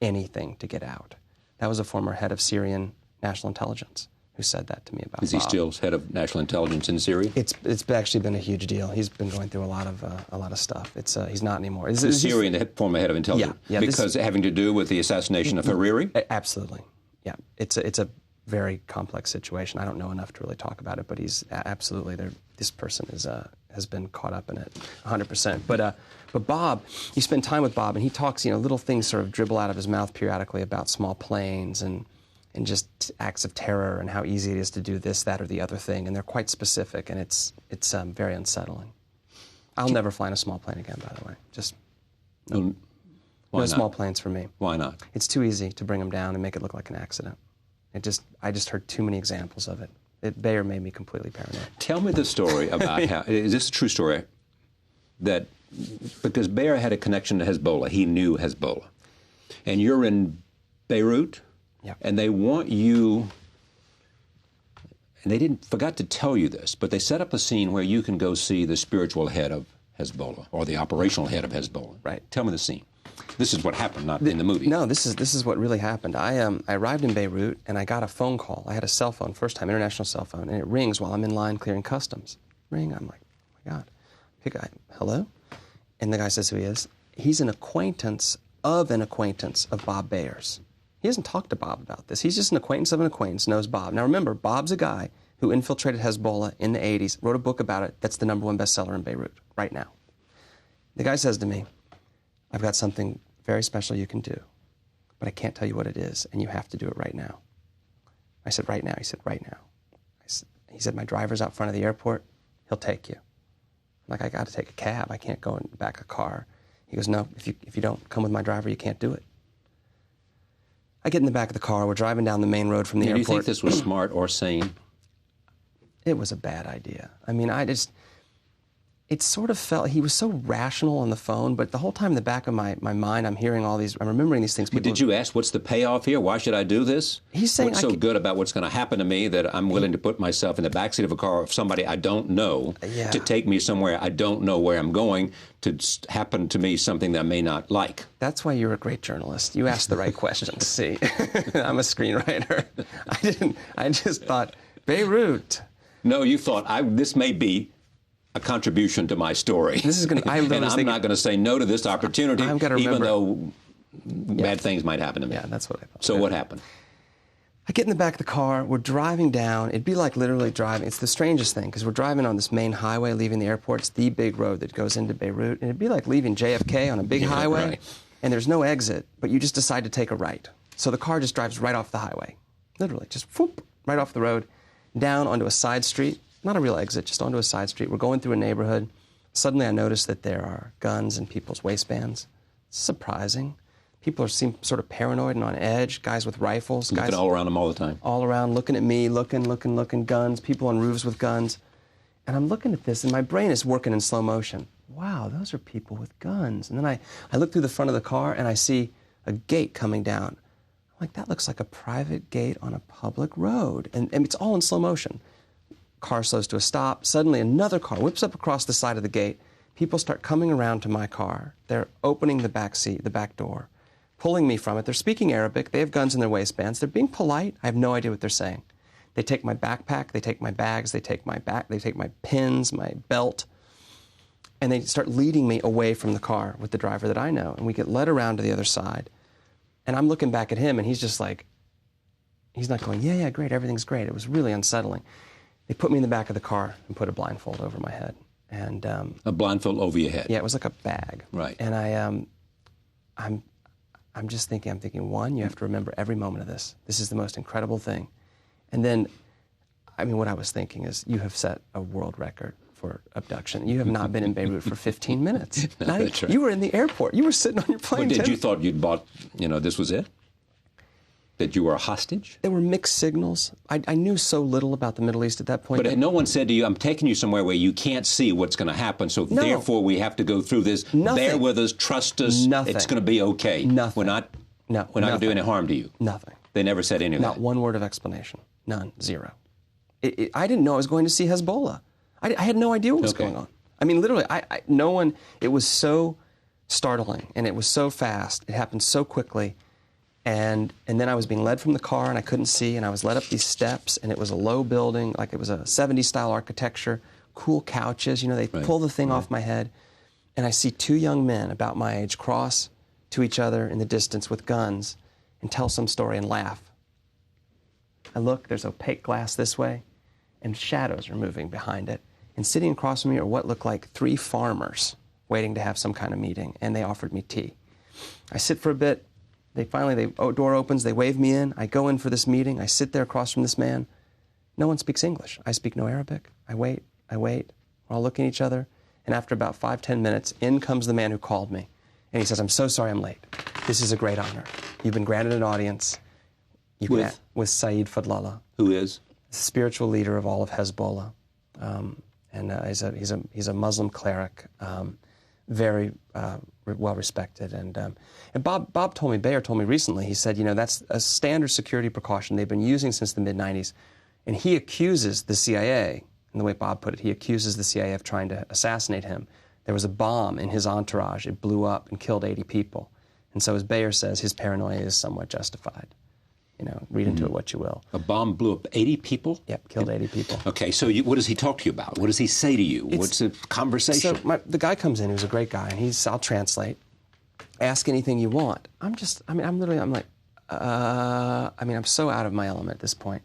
to get out. That was a former head of Syrian national intelligence who said that to me about Bob. Is he still head of national intelligence in Syria? It's actually been a huge deal. He's been going through a lot of stuff. He's not anymore. The Syrian, the former head of intelligence? Yeah. Because having to do with the assassination of Hariri? Absolutely. Yeah. It's a very complex situation. I don't know enough to really talk about it, but he's absolutely there. This person has been caught up in it 100%. But Bob, you spend time with Bob, and he talks, little things sort of dribble out of his mouth periodically about small planes and just acts of terror and how easy it is to do this, that, or the other thing. And they're quite specific, and it's very unsettling. I'll never fly in a small plane again, by the way. Just no small planes for me. Why not? It's too easy to bring them down and make it look like an accident. I just heard too many examples of it. Bayer made me completely paranoid. Tell me the story about how, is this a true story? Because Bayer had a connection to Hezbollah. He knew Hezbollah. And you're in Beirut? Yeah. And they want you, and they forgot to tell you this, but they set up a scene where you can go see the spiritual head of Hezbollah, or the operational head of Hezbollah. Right. Tell me the scene. This is what happened, not in the movie. No, this is what really happened. I arrived in Beirut, and I got a phone call. I had a cell phone, first time, international cell phone, and it rings while I'm in line clearing customs. Ring, I'm like, oh my God. Hello? And the guy says who he is. He's an acquaintance of Bob Bayer's. He hasn't talked to Bob about this. He's just an acquaintance of an acquaintance, knows Bob. Now remember, Bob's a guy who infiltrated Hezbollah in the 80s, wrote a book about it. That's the #1 bestseller in Beirut right now. The guy says to me, I've got something very special you can do, but I can't tell you what it is, and you have to do it right now. I said, right now? He said, right now. He said, my driver's out front of the airport. He'll take you. I'm like, I got to take a cab. I can't go in the back of a car. He goes, no, if you don't come with my driver, you can't do it. I get in the back of the car. We're driving down the main road from the airport. Do you think this was smart or sane? It was a bad idea. I mean, it sort of felt, he was so rational on the phone, but the whole time in the back of my mind, I'm remembering these things. But did you ask, what's the payoff here? Why should I do this? He's saying, what's so good about what's going to happen to me that I'm willing to put myself in the backseat of a car of somebody I don't know to take me somewhere I don't know where I'm going, to happen to me something that I may not like? That's why you're a great journalist. You ask the right questions. See, I'm a screenwriter. I just thought, Beirut. No, you thought, this may be a contribution to my story. This is going to. And I'm not going to say no to this opportunity, even though bad things might happen to me. Yeah, that's what I thought. So what happened? I get in the back of the car. We're driving down. It'd be like literally driving. It's the strangest thing, because we're driving on this main highway leaving the airport. It's the big road that goes into Beirut. And it'd be like leaving JFK on a big highway, right. And there's no exit, but you just decide to take a right. So the car just drives right off the highway. Literally, just whoop, right off the road, down onto a side street. Not a real exit, just onto a side street. We're going through a neighborhood. Suddenly I notice that there are guns in people's waistbands. It's surprising. People seem sort of paranoid and on edge, guys with rifles. Looking all around them all the time. All around, looking at me, looking, guns, people on roofs with guns. And I'm looking at this, and my brain is working in slow motion. Wow, those are people with guns. And then I look through the front of the car, and I see a gate coming down. I'm like, that looks like a private gate on a public road. And it's all in slow motion. Car slows to a stop. Suddenly another car whips up across the side of the gate. People start coming around to my car. They're opening the back seat, the back door. pulling me from it. They're speaking Arabic. They have guns in their waistbands. They're being polite. I have no idea what they're saying. They take my backpack. They take my bags. They take my They take my pins, my belt. And they start leading me away from the car with the driver that I know. And we get led around to the other side. And I'm looking back at him, and he's just like, he's not going, yeah, great, everything's great. It was really unsettling. They put me in the back of the car and put a blindfold over my head. And a blindfold over your head? Yeah, it was like a bag. Right. And I'm just thinking, one, you have to remember every moment of this. This is the most incredible thing. And then, I mean, what I was thinking is, you have set a world record for abduction. You have not been in Beirut for 15 minutes. No, that's right. You were in the airport. You were sitting on your plane. Well, you thought you'd bought, this was it? That you were a hostage? There were mixed signals. I knew so little about the Middle East at that point. But no one said to you, I'm taking you somewhere where you can't see what's going to happen, so therefore we have to go through this. Nothing. Bear with us, trust us. Nothing. It's going to be okay. Nothing. We're not going to do any harm to you. Nothing. They never said any of that? Not one word of explanation. None. Zero. I didn't know I was going to see Hezbollah. I had no idea what was going on. I mean, literally, no one, it was so startling, and it was so fast. It happened so quickly. And then I was being led from the car, and I couldn't see, and I was led up these steps, and it was a low building, like it was a 70s-style architecture, cool couches. They pull the thing off my head, and I see two young men about my age cross to each other in the distance with guns and tell some story and laugh. I look, there's opaque glass this way, and shadows are moving behind it. And sitting across from me are what looked like three farmers waiting to have some kind of meeting, and they offered me tea. I sit for a bit. Door opens, they wave me in. I go in for this meeting. I sit there across from this man. No one speaks English. I speak no Arabic. I wait. We're all looking at each other. And after about 5-10 minutes, in comes the man who called me. And he says, I'm so sorry I'm late. This is a great honor. You've been granted an audience. With Saeed Fadlallah. Who is? The spiritual leader of all of Hezbollah. He's a Muslim cleric, very well respected. And Bob told me, Bayer told me recently, he said, that's a standard security precaution they've been using since the mid-90s. And he accuses the CIA, and the way Bob put it, he accuses the CIA of trying to assassinate him. There was a bomb in his entourage. It blew up and killed 80 people. And so, as Bayer says, his paranoia is somewhat justified. Read into it what you will. A bomb blew up 80 people? Yep, killed 80 people. Okay, so what does he talk to you about? What does he say to you? What's the conversation? So the guy comes in, who's a great guy, and I'll translate. Ask anything you want. I'm so out of my element at this point.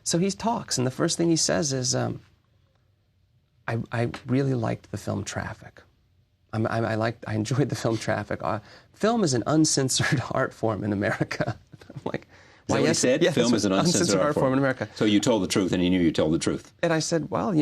So he talks, and the first thing he says is, I really liked the film Traffic. I enjoyed the film Traffic. Film is an uncensored art form in America. I'm like, why, yes, he said? Yeah, film is an uncensored art form in America. So you told the truth, and he knew you told the truth. And I said, well, I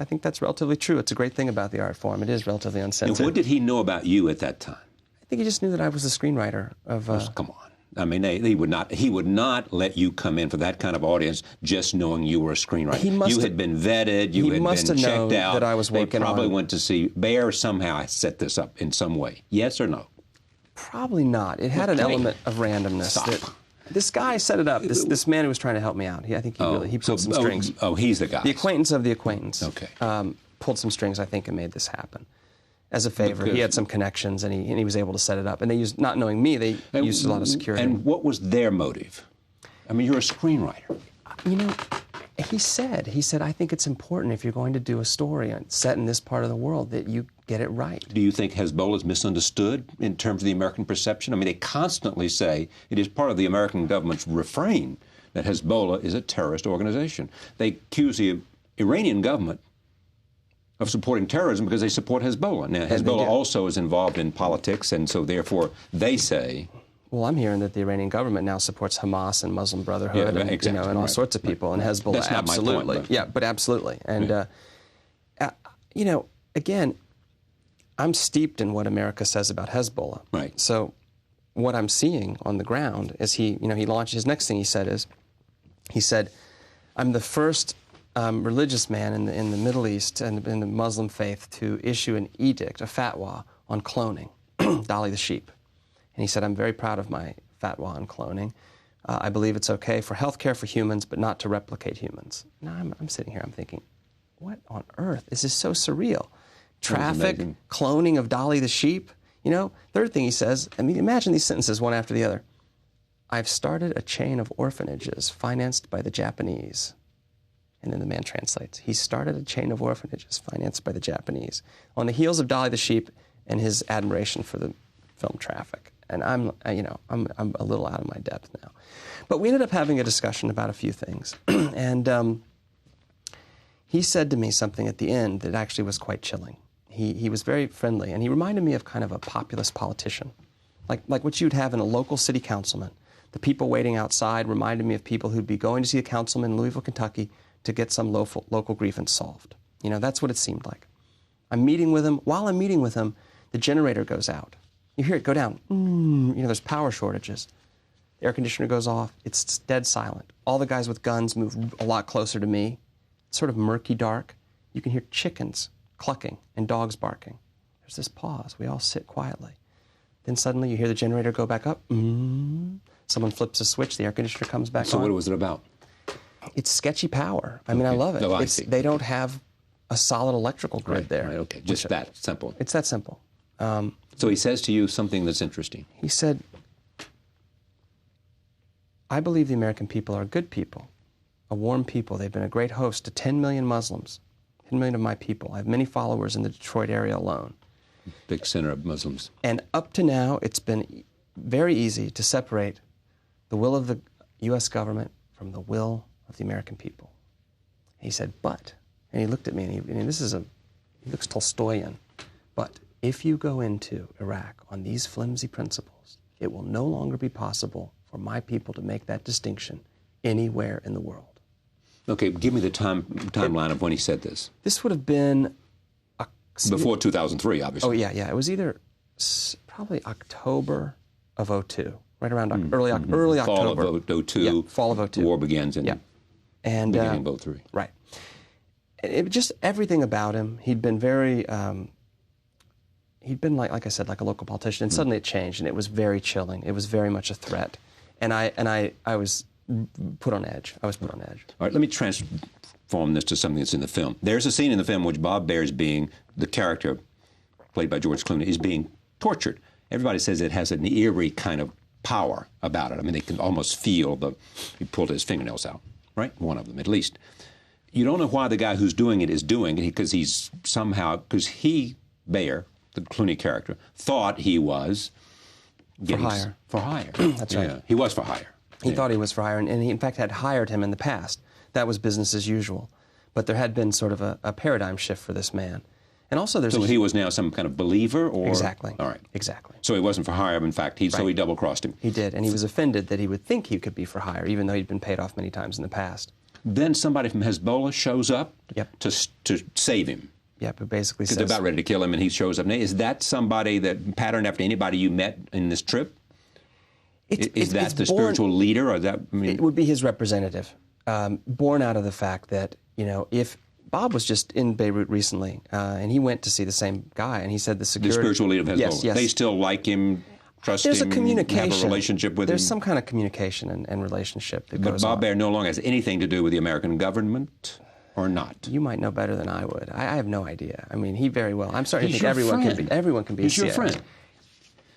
think that's relatively true. It's a great thing about the art form. It is relatively uncensored. And what did he know about you at that time? I think he just knew that I was the screenwriter of... Come on. I mean, he would not let you come in for that kind of audience just knowing you were a screenwriter. You had been vetted. You had been checked out. That I was working They probably on. went to see Bayer somehow set this up in some way. Yes or no? Probably not. It had an element of randomness. Stop. This guy set it up. This man who was trying to help me out. I think he pulled some strings. Oh, he's the guy. The acquaintance of the acquaintance. Okay. Pulled some strings, I think, and made this happen. As a favor, he had some connections, and he was able to set it up. And they used, not knowing me, they used a lot of security. And what was their motive? I mean, you're a screenwriter. He said, I think it's important if you're going to do a story set in this part of the world that you get it right. Do you think Hezbollah is misunderstood in terms of the American perception? I mean, they constantly say it is part of the American government's refrain that Hezbollah is a terrorist organization. They accuse the Iranian government of supporting terrorism because they support Hezbollah. Now, Hezbollah also is involved in politics, and so therefore they say... Well, I'm hearing that the Iranian government now supports Hamas and Muslim Brotherhood and all sorts of people, and Hezbollah, That's not absolutely. My point, Yeah, but absolutely. And, again, I'm steeped in what America says about Hezbollah. Right. So what I'm seeing on the ground is he launched, his next thing he said, I'm the first religious man in the Middle East and in the Muslim faith to issue an edict, a fatwa, on cloning, Dolly the sheep. And he said, I'm very proud of my fatwa on cloning. I believe it's okay for healthcare for humans, but not to replicate humans. Now I'm sitting here, I'm thinking, what on earth? This is so surreal. Traffic, cloning of Dolly the sheep. You know, third thing he says, I mean, imagine these sentences one after the other. I've started a chain of orphanages financed by the Japanese. And then the man translates. He started a chain of orphanages financed by the Japanese. On the heels of Dolly the Sheep and his admiration for the film Traffic. And I'm a little out of my depth now. But we ended up having a discussion about a few things. And he said to me something at the end that actually was quite chilling. He was very friendly, and he reminded me of kind of a populist politician, like what you'd have in a local city councilman. The people waiting outside reminded me of people who'd be going to see a councilman in Louisville, Kentucky to get some local grievance solved. You know, that's what it seemed like. I'm meeting with him. While I'm meeting with him, the generator goes out. You hear it go down. You know, there's power shortages. The air conditioner goes off. It's dead silent. All the guys with guns move a lot closer to me. It's sort of murky dark. You can hear chickens clucking and dogs barking. There's this pause. We all sit quietly. Then suddenly you hear the generator go back up. Someone flips a switch. The air conditioner comes back on. So what was it about? It's sketchy power. I mean, I love it. No, I see. They don't have a solid electrical grid there. Right, okay. Just that simple. It's that simple. So he says to you something that's interesting. He said, I believe the American people are good people, a warm people. They've been a great host to 10 million Muslims, 10 million of my people. I have many followers in the Detroit area alone. Big center of Muslims. And up to now, it's been very easy to separate the will of the U.S. government from the will of the American people. And he said, but, and he looked at me, and he looks Tolstoyan, but if you go into Iraq on these flimsy principles, it will no longer be possible for my people to make that distinction anywhere in the world. Okay, give me the timeline of when he said this. This would have been... Before 2003, obviously. Oh, yeah. It was either probably October of 2002, right around early October. Fall of 2002. Yeah, fall of 2002. The war begins in and beginning of 2003. Right. It just everything about him. He'd been very... he'd been, like I said, like a local politician, and suddenly it changed, and it was very chilling. It was very much a threat. And I was put on edge. I was put on edge. All right, let me transform this to something that's in the film. There's a scene in the film in which Bob Baer's the character played by George Clooney, is being tortured. Everybody says it has an eerie kind of power about it. I mean, they can almost feel he pulled his fingernails out, right? One of them, at least. You don't know why the guy who's doing it is doing it, because Baer, the Clooney character, thought he was getting... For hire. That's right. Yeah, he was for hire. He thought he was for hire, and he, in fact, had hired him in the past. That was business as usual. But there had been sort of a paradigm shift for this man. And also there's he was now some kind of believer, or... Exactly. All right. Exactly. So he wasn't for hire, in fact, so he double-crossed him. He did, and he was offended that he would think he could be for hire, even though he'd been paid off many times in the past. Then somebody from Hezbollah shows up to save him. Yep, who basically says... Because they're about ready to kill him, and he shows up. Now, is that somebody that patterned after anybody you met in this trip? Is that the spiritual leader, or that? I mean, it would be his representative, born out of the fact that, you know, if Bob was just in Beirut recently, and he went to see the same guy, and he said the security... The spiritual leader of Hezbollah. Yes. They still like him, trust There's him, a communication. have a relationship with him. There's some kind of communication and relationship that goes on. But Bob Baer no longer has anything to do with the American government, or not? You might know better than I would. I have no idea. I mean, he very well... I'm starting to He's think your everyone can be He's a your CIA. friend.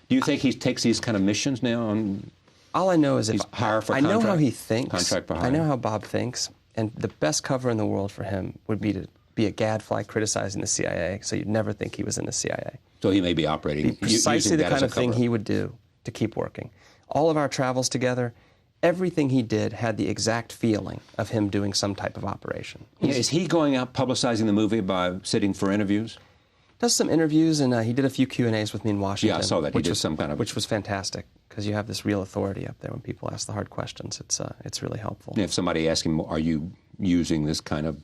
Do you think he takes these kind of missions now on... All I know is if hire for I know how contract? he thinks. Contract for hire. I know how Bob thinks, and the best cover in the world for him would be to be a gadfly criticizing the CIA, so you'd never think he was in the CIA. So he may be operating Precisely using the that kind as of a thing cover. he would do to keep working. All of our travels together, everything he did had the exact feeling of him doing some type of operation. Yeah, is he going out publicizing the movie by sitting for interviews? Does some interviews, and he did a few Q&As with me in Washington. Yeah, I saw that. He did some kind of... Which was fantastic, because you have this real authority up there when people ask the hard questions. It's really helpful. If somebody asked him, are you using this kind of...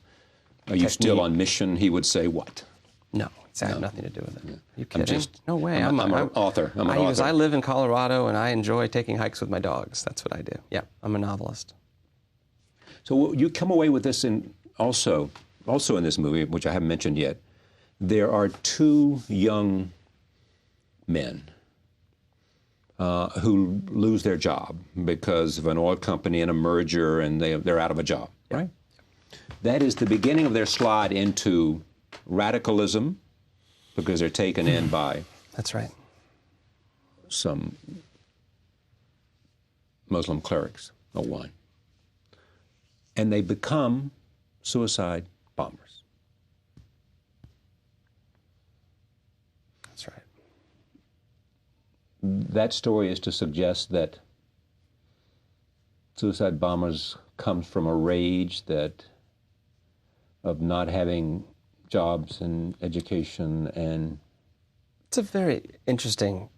Are you still on mission? He would say what? No, it's had nothing to do with it. Yeah. Are you kidding? No way. I'm an author. I live in Colorado, and I enjoy taking hikes with my dogs. That's what I do. Yeah, I'm a novelist. So you come away with this also in this movie, which I haven't mentioned yet. There are two young men who lose their job because of an oil company and a merger, and they're out of a job, right? That is the beginning of their slide into radicalism, because they're taken in by... That's right. some Muslim clerics of one. And they become suicide bombers. That's right. That story is to suggest that suicide bombers comes from a rage that of not having jobs and education and... It's a very interesting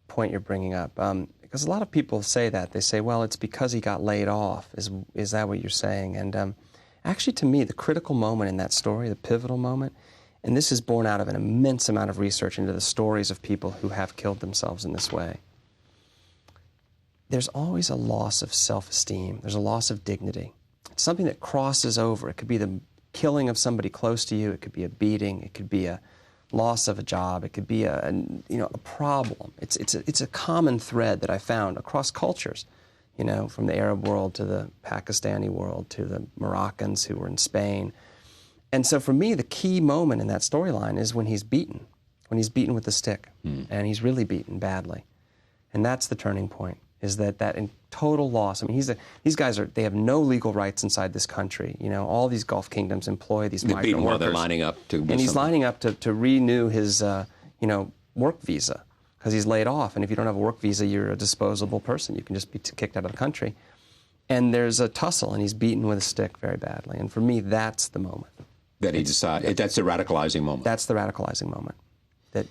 point you're bringing up, because a lot of people say that. They say, well, it's because he got laid off. Is that what you're saying? And actually, to me, the critical moment in that story, the pivotal moment, and this is born out of an immense amount of research into the stories of people who have killed themselves in this way. There's always a loss of self-esteem. There's a loss of dignity. It's something that crosses over. It could be the killing of somebody close to you. It could be a beating. It could be a loss of a job. It could be a problem. It's a common thread that I found across cultures, from the Arab world to the Pakistani world to the Moroccans who were in Spain. And so for me, the key moment in that storyline is when he's beaten with a stick, and he's really beaten badly. And that's the turning point, is that in total loss. I mean, these guys they have no legal rights inside this country. All these Gulf kingdoms employ these migrant workers. They're lining up to... And he's lining up to renew his, work visa, because he's laid off. And if you don't have a work visa, you're a disposable person. You can just be kicked out of the country. And there's a tussle, and he's beaten with a stick very badly. And for me, that's the moment. That he decides... That's the radicalizing moment. That's the radicalizing moment. That,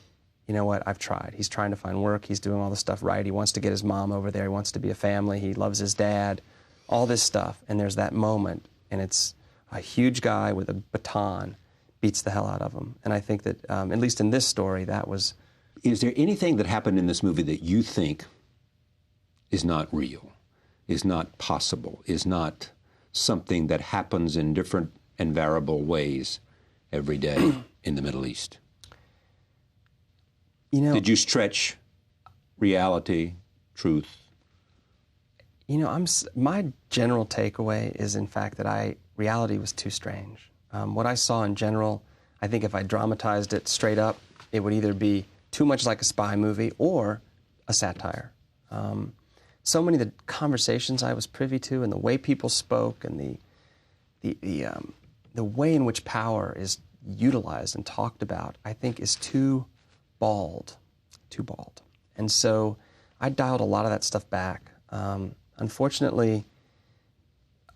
you know what, I've tried. He's trying to find work. He's doing all this stuff right. He wants to get his mom over there. He wants to be a family. He loves his dad. All this stuff. And there's that moment, and it's a huge guy with a baton beats the hell out of him. And I think that, at least in this story, that was... Is there anything that happened in this movie that you think is not real, is not possible, is not something that happens in different and variable ways every day in the Middle East? Did you stretch reality, truth? My general takeaway is, in fact, that reality was too strange. What I saw in general, I think if I dramatized it straight up, it would either be too much like a spy movie or a satire. So many of the conversations I was privy to, and the way people spoke, and the way in which power is utilized and talked about, I think is too bald. And so I dialed a lot of that stuff back. Unfortunately,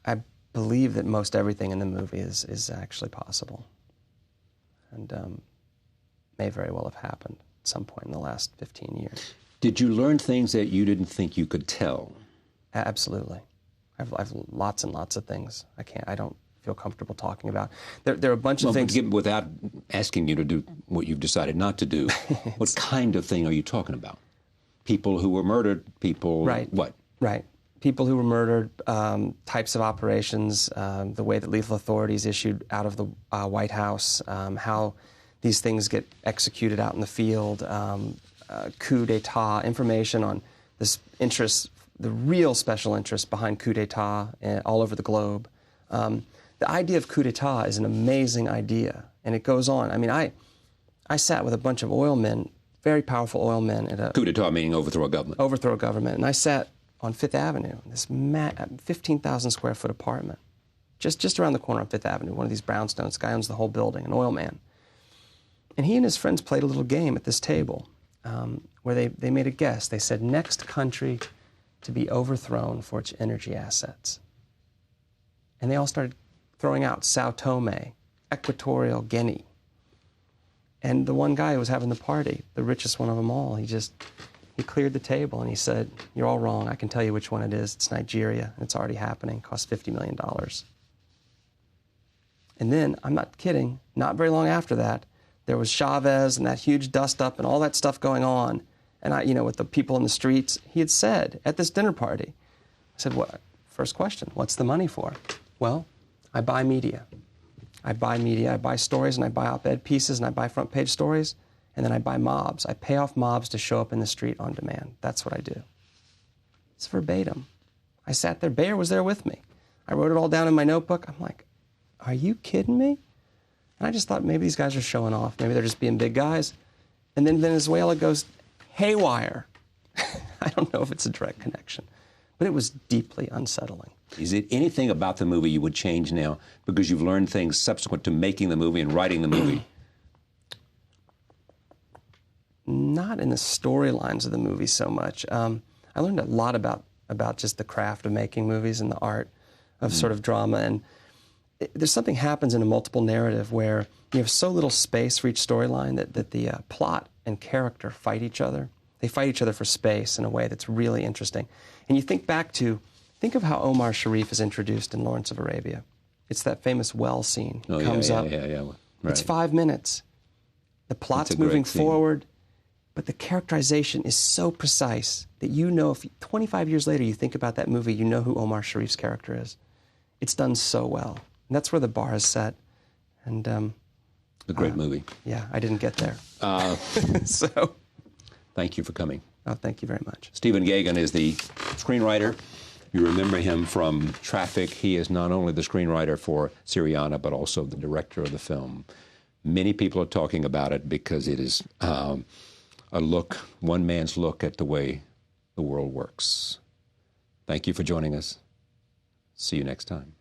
I believe that most everything in the movie is actually possible, and may very well have happened at some point in the last 15 years. Did you learn things that you didn't think you could tell? Absolutely. I've lots and lots of things I don't feel comfortable talking about. There are a bunch of things... Without asking you to do what you've decided not to do, what kind of thing are you talking about? People who were murdered, people... Right. What? Right. People who were murdered, types of operations, the way that lethal authorities issued out of the White House, how these things get executed out in the field, coup d'etat, information on this interest, the real special interest behind coup d'etat all over the globe. The idea of coup d'etat is an amazing idea, and it goes on. I mean, I sat with a bunch of oil men, very powerful oil men. At a coup d'etat meaning overthrow a government. Overthrow a government. And I sat on Fifth Avenue, this 15,000 square foot apartment, just around the corner on Fifth Avenue, one of these brownstones. This guy owns the whole building, an oil man. And he and his friends played a little game at this table where they made a guess. They said, next country to be overthrown for its energy assets. And they all started throwing out Sao Tome, Equatorial Guinea. And the one guy who was having the party, the richest one of them all, he cleared the table and he said, you're all wrong. I can tell you which one it is. It's Nigeria. It's already happening. It costs $50 million. And then, I'm not kidding, not very long after that, there was Chavez and that huge dust-up and all that stuff going on. And with the people in the streets, he had said at this dinner party, I said, what? First question, what's the money for? Well, I buy media. I buy stories, and I buy op-ed pieces, and I buy front-page stories, and then I buy mobs. I pay off mobs to show up in the street on demand. That's what I do. It's verbatim. I sat there. Bayer was there with me. I wrote it all down in my notebook. I'm like, are you kidding me? And I just thought maybe these guys are showing off. Maybe they're just being big guys. And then Venezuela goes haywire. I don't know if it's a direct connection, but it was deeply unsettling. Is it anything about the movie you would change now because you've learned things subsequent to making the movie and writing the movie? Not in the storylines of the movie so much. I learned a lot about just the craft of making movies and the art of sort of drama. And there's something happens in a multiple narrative where you have so little space for each storyline that the plot and character fight each other. They fight each other for space in a way that's really interesting. And you think of how Omar Sharif is introduced in Lawrence of Arabia. It's that famous well scene. Oh, comes up. Yeah. Right. It's 5 minutes. The plot's moving forward, but the characterization is so precise that you know if 25 years later you think about that movie, you know who Omar Sharif's character is. It's done so well. And that's where the bar is set. And a great movie. Yeah, I didn't get there. So, thank you for coming. oh, thank you very much. Stephen Gaghan is the screenwriter. You remember him from Traffic. He is not only the screenwriter for Syriana, but also the director of the film. Many people are talking about it because it is one man's look at the way the world works. Thank you for joining us. See you next time.